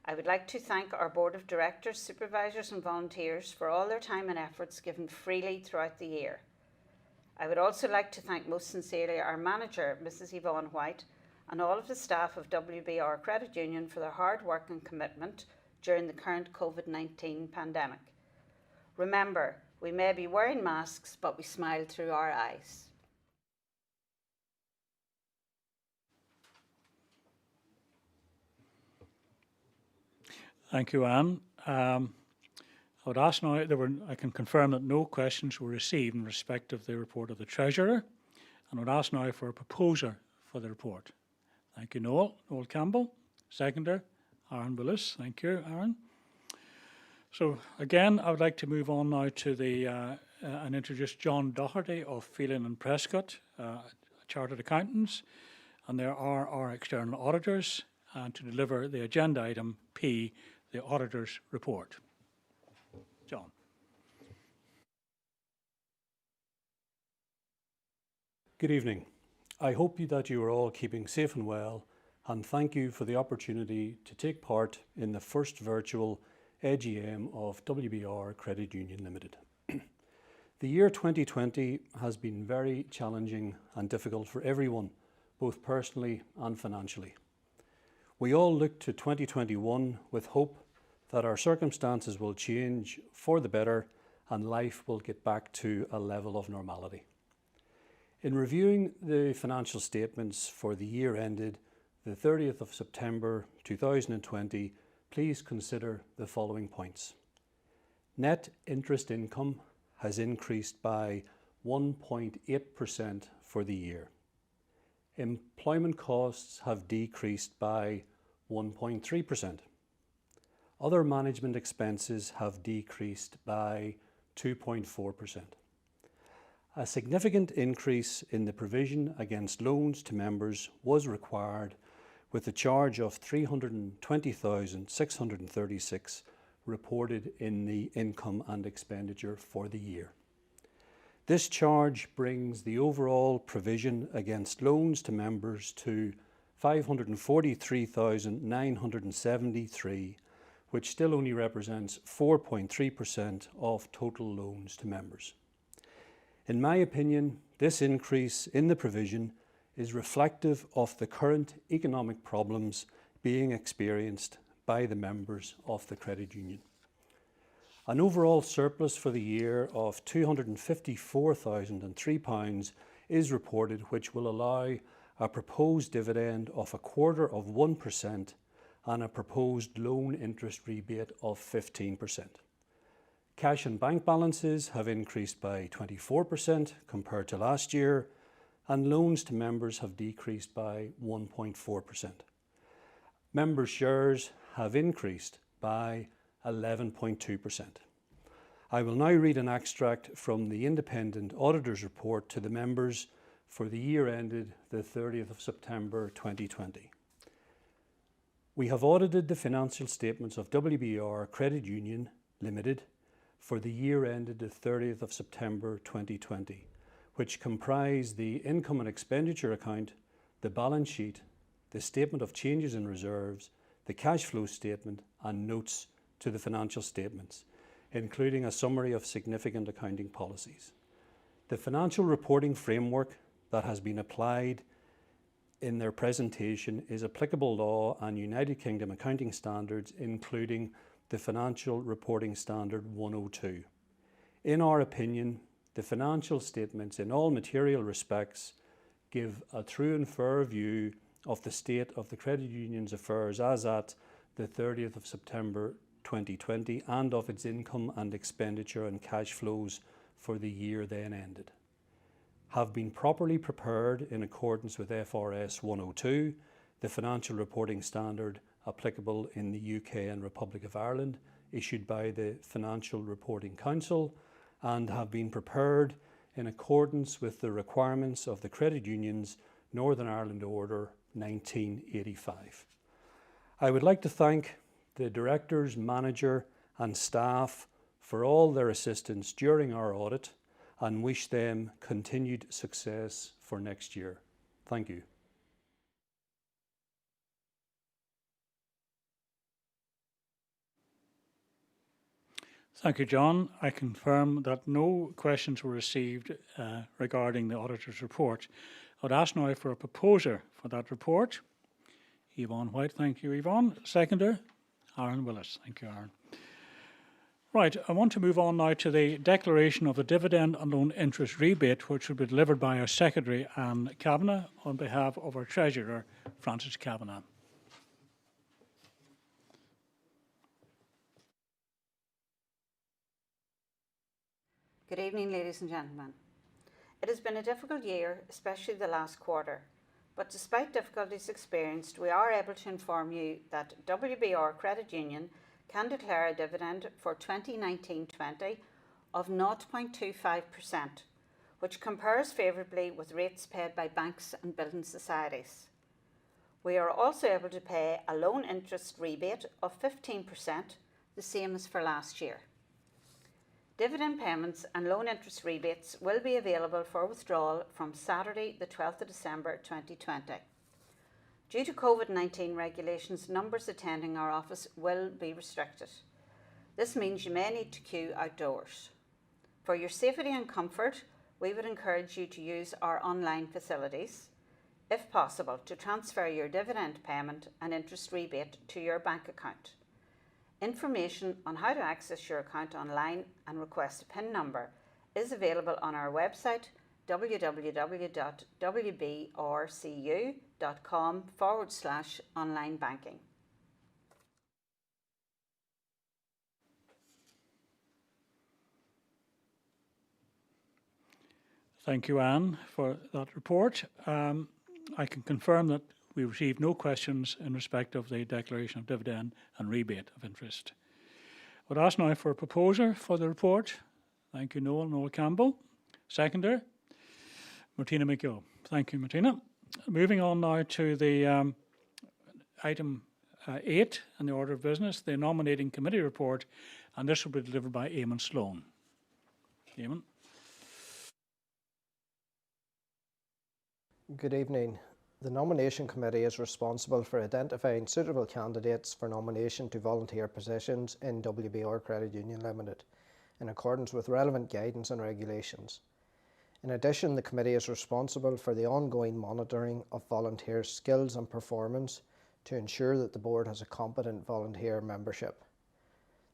I would like to thank our Board of Directors, Supervisors and Volunteers for all their time and efforts given freely throughout the year. I would also like to thank most sincerely our manager, Mrs. Yvonne White, and all of the staff of WBR Credit Union for their hard work and commitment during the current COVID-19 pandemic. Remember, we may be wearing masks, but we smile through our eyes. Thank you, Anne. I would ask now, I can confirm that no questions were received in respect of the report of the Treasurer, and I would ask now for a proposer for the report. Thank you, Noel Campbell. Seconder, Aaron Willis. Thank you, Aaron. So again, I would like to move on now to and introduce John Doherty of Phelan and Prescott, Chartered Accountants, and there are our external auditors, and to deliver the agenda item P, the auditor's report. John. Good evening. I hope that you are all keeping safe and well, and thank you for the opportunity to take part in the first virtual AGM of WBR Credit Union Limited. The year 2020 has been very challenging and difficult for everyone, both personally and financially. We all look to 2021 with hope that our circumstances will change for the better and life will get back to a level of normality. In reviewing the financial statements for the year ended the 30th of September 2020, please consider the following points. Net interest income has increased by 1.8% for the year. Employment costs have decreased by 1.3%. Other management expenses have decreased by 2.4%. A significant increase in the provision against loans to members was required, with a charge of $320,636 reported in the income and expenditure for the year. This charge brings the overall provision against loans to members to $543,973, which still only represents 4.3% of total loans to members. In my opinion, this increase in the provision is reflective of the current economic problems being experienced by the members of the credit union. An overall surplus for the year of £254,003 is reported, which will allow a proposed dividend of 0.25% and a proposed loan interest rebate of 15%. Cash and bank balances have increased by 24% compared to last year, and loans to members have decreased by 1.4%. Member shares have increased by 11.2%. I will now read an extract from the Independent Auditor's Report to the members for the year ended the 30th of September 2020. We have audited the financial statements of WBR Credit Union Limited for the year ended the 30th of September 2020, which comprise the income and expenditure account, the balance sheet, the statement of changes in reserves, the cash flow statement, and notes to the financial statements, including a summary of significant accounting policies. The financial reporting framework that has been applied in their presentation is applicable law and United Kingdom accounting standards, including the Financial Reporting Standard 102. In our opinion, the financial statements in all material respects give a true and fair view of the state of the credit union's affairs as at the 30th of September 2020 and of its income and expenditure and cash flows for the year then ended. Have been properly prepared in accordance with FRS 102, the financial reporting standard applicable in the UK and Republic of Ireland, issued by the Financial Reporting Council, and have been prepared in accordance with the requirements of the Credit Union's Northern Ireland Order 1985. I would like to thank the directors, manager and staff for all their assistance during our audit and wish them continued success for next year. Thank you. Thank you, John. I confirm that no questions were received regarding the auditor's report. I would ask now for a proposer for that report. Yvonne White, thank you, Yvonne. Seconder, Aaron Willis. Thank you, Aaron. Right, I want to move on now to the declaration of the dividend and loan interest rebate, which will be delivered by our Secretary, Anne Kavanagh, on behalf of our Treasurer, Francis Kavanagh. Good evening, ladies and gentlemen. It has been a difficult year, especially the last quarter, but despite difficulties experienced, we are able to inform you that WBR Credit Union can declare a dividend for 2019-20 of 0.25%, which compares favourably with rates paid by banks and building societies. We are also able to pay a loan interest rebate of 15%, the same as for last year. Dividend payments and loan interest rebates will be available for withdrawal from Saturday the 12th of December 2020. Due to COVID-19 regulations, numbers attending our office will be restricted. This means you may need to queue outdoors. For your safety and comfort, we would encourage you to use our online facilities, if possible, to transfer your dividend payment and interest rebate to your bank account. Information on how to access your account online and request a PIN number is available on our website www.wbrcu.com/online banking. Thank you, Anne, for that report. I can confirm that we received no questions in respect of the declaration of dividend and rebate of interest. I would ask now for a proposer for the report. Thank you, Noel Campbell. Seconder, Martina McGill. Thank you, Martina. Moving on now to the item 8 in the order of business, the nominating committee report, and this will be delivered by Eamon Sloan. Eamon. Good evening. The Nomination Committee is responsible for identifying suitable candidates for nomination to volunteer positions in WBR Credit Union Limited, in accordance with relevant guidance and regulations. In addition, the Committee is responsible for the ongoing monitoring of volunteers' skills and performance to ensure that the Board has a competent volunteer membership.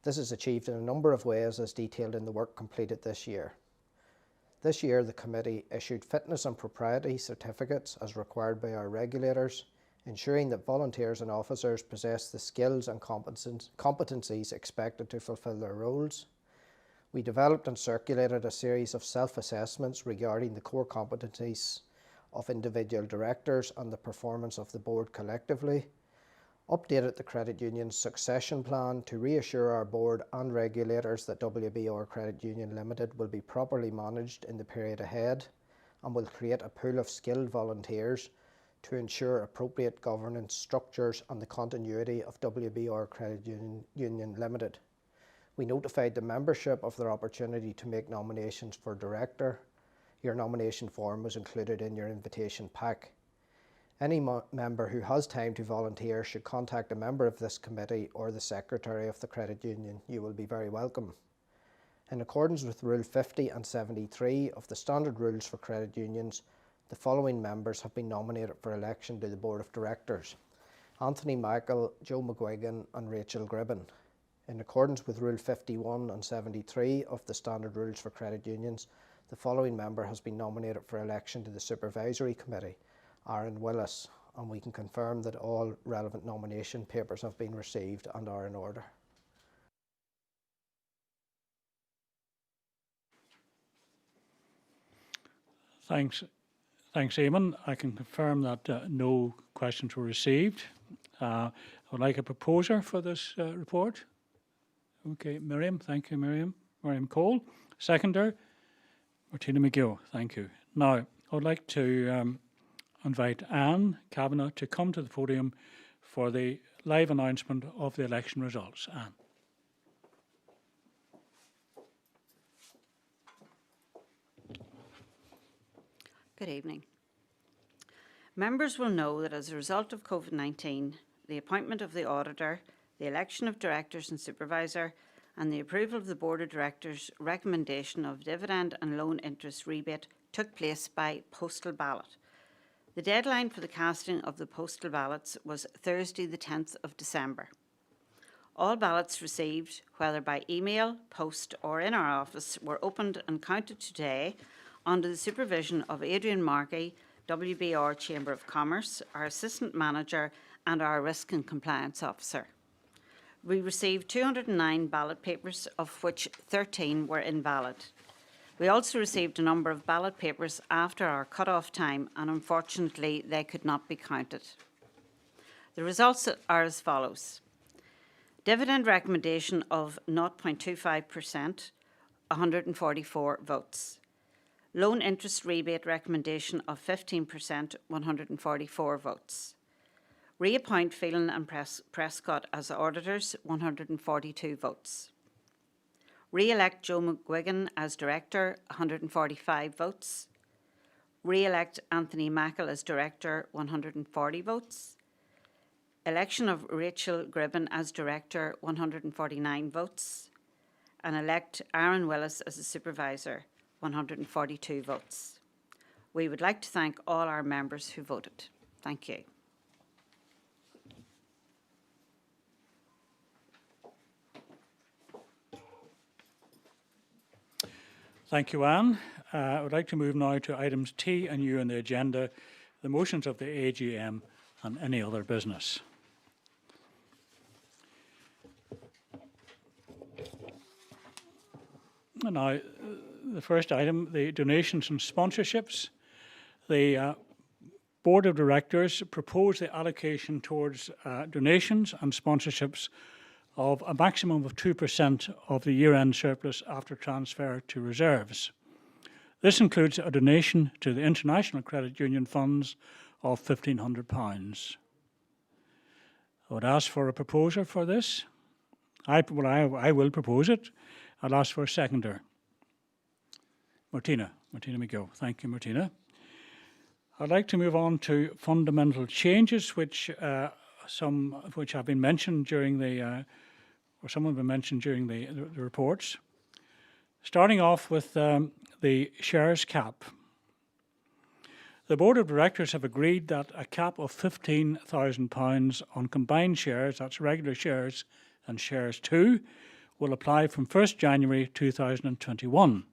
This is achieved in a number of ways as detailed in the work completed this year. This year, the Committee issued fitness and propriety certificates as required by our regulators, ensuring that volunteers and officers possess the skills and competencies expected to fulfil their roles. We developed and circulated a series of self-assessments regarding the core competencies of individual directors and the performance of the Board collectively, updated the credit union's succession plan to reassure our Board and regulators that WBR Credit Union Limited will be properly managed in the period ahead, and will create a pool of skilled volunteers to ensure appropriate governance structures and the continuity of WBR Credit Union Limited. We notified the membership of their opportunity to make nominations for director. Your nomination form was included in your invitation pack. Any member who has time to volunteer should contact a member of this committee or the Secretary of the Credit Union. You will be very welcome. In accordance with Rule 50 and 73 of the Standard Rules for Credit Unions, the following members have been nominated for election to the Board of Directors: Anthony Michael, Joe McGuigan and Rachel Gribben. In accordance with Rule 51 and 73 of the Standard Rules for Credit Unions, the following member has been nominated for election to the Supervisory Committee: Aaron Willis, and we can confirm that all relevant nomination papers have been received and are in order. Thanks, Eamon. I can confirm that no questions were received. I would like a proposer for this report. Okay, Miriam. Thank you, Miriam. Miriam Cole. Seconder, Martina McGill. Thank you. Now, I would like to invite Anne Kavanagh to come to the podium for the live announcement of the election results. Anne. Good evening. Members will know that as a result of COVID-19, the appointment of the auditor, the election of directors and supervisor, and the approval of the Board of Directors' recommendation of dividend and loan interest rebate took place by postal ballot. The deadline for the casting of the postal ballots was Thursday the 10th of December. All ballots received, whether by email, post or in our office, were opened and counted today under the supervision of Adrian Markey, WBR Chamber of Commerce, our Assistant Manager and our Risk and Compliance Officer. We received 209 ballot papers, of which 13 were invalid. We also received a number of ballot papers after our cut-off time, and unfortunately they could not be counted. The results are as follows. Dividend recommendation of 0.25%, 144 votes. Loan interest rebate recommendation of 15%, 144 votes. Reappoint Phelan and Prescott as auditors, 142 votes. Re-elect Joe McGuigan as Director, 145 votes. Re-elect Anthony Mackle as Director, 140 votes. Election of Rachel Gribben as Director, 149 votes. And elect Aaron Willis as a Supervisor, 142 votes. We would like to thank all our members who voted. Thank you. Thank you, Anne. I would like to move now to items T and U on the agenda, the motions of the AGM and any other business. Now, the first item, the donations and sponsorships. The Board of Directors propose the allocation towards donations and sponsorships of a maximum of 2% of the year-end surplus after transfer to reserves. This includes a donation to the International Credit Union funds of £1,500. I would ask for a proposer for this. I will propose it. I'll ask for a seconder. Martina McGill. Thank you, Martina. I'd like to move on to fundamental changes, which some of which have been mentioned during the, or some have been mentioned during the reports. Starting off with the shares cap. The Board of Directors have agreed that a cap of £15,000 on combined shares, that's regular shares and shares too, will apply from 1st January 2021.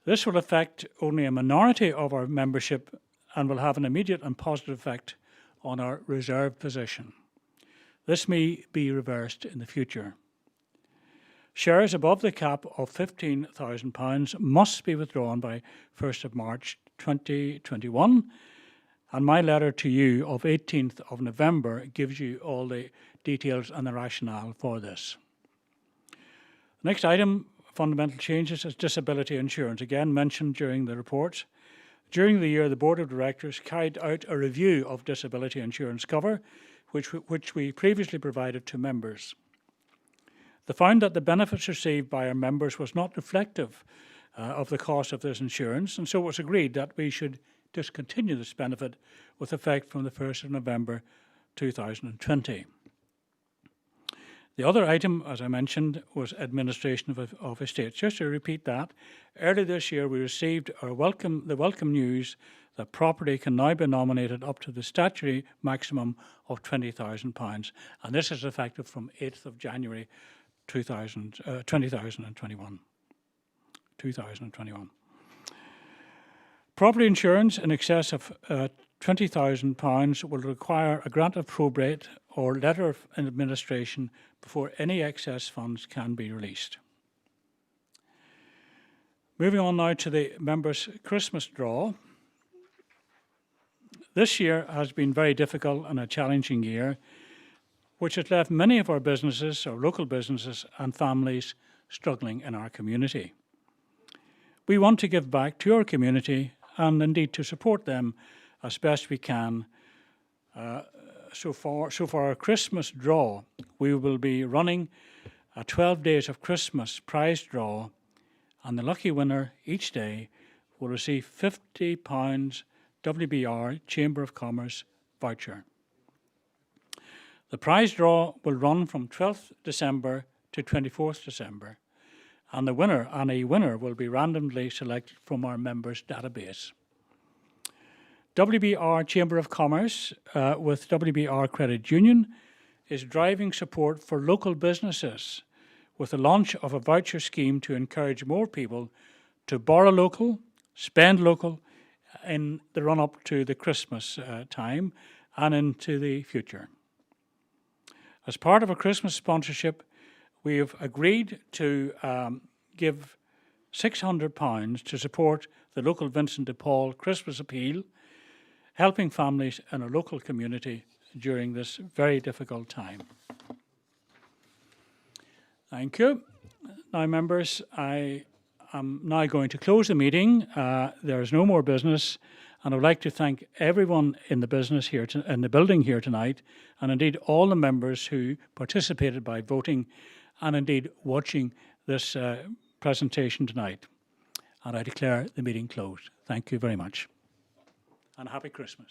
This will affect only a minority of our membership and will have an immediate and positive effect on our reserve position. This may be reversed in the future. Shares above the cap of £15,000 must be withdrawn by 1st of March 2021, and my letter to you of 18th of November gives you all the details and the rationale for this. Next item, fundamental changes, is disability insurance, again mentioned during the report. During the year, the Board of Directors carried out a review of disability insurance cover, which we previously provided to members. They found that the benefits received by our members was not reflective of the cost of this insurance, and so it was agreed that we should discontinue this benefit with effect from the 1st of November 2020. The other item, as I mentioned, was administration of estates. Just to repeat that, early this year we received the welcome news that property can now be nominated up to the statutory maximum of £20,000, and this is effective from 8th of January 2021. Property insurance in excess of £20,000 will require a grant of probate or letter of administration before any excess funds can be released. Moving on now to the members' Christmas draw. This year has been very difficult and a challenging year, which has left many of our businesses, our local businesses and families struggling in our community. We want to give back to our community and indeed to support them as best we can. So for our Christmas draw, we will be running a 12 Days of Christmas prize draw, and the lucky winner each day will receive £50 WBR Chamber of Commerce voucher. The prize draw will run from 12th December to 24th December, and a winner will be randomly selected from our members' database. WBR Chamber of Commerce with WBR Credit Union is driving support for local businesses with the launch of a voucher scheme to encourage more people to borrow local, spend local in the run-up to the Christmas time and into the future. As part of a Christmas sponsorship, we have agreed to give £600 to support the local Vincent de Paul Christmas Appeal, helping families in a local community during this very difficult time. Thank you. Now, members, I am now going to close the meeting. There is no more business, and I would like to thank everyone in the business here, in the building here tonight, and indeed all the members who participated by voting, and indeed watching this presentation tonight. And I declare the meeting closed. Thank you very much. And happy Christmas.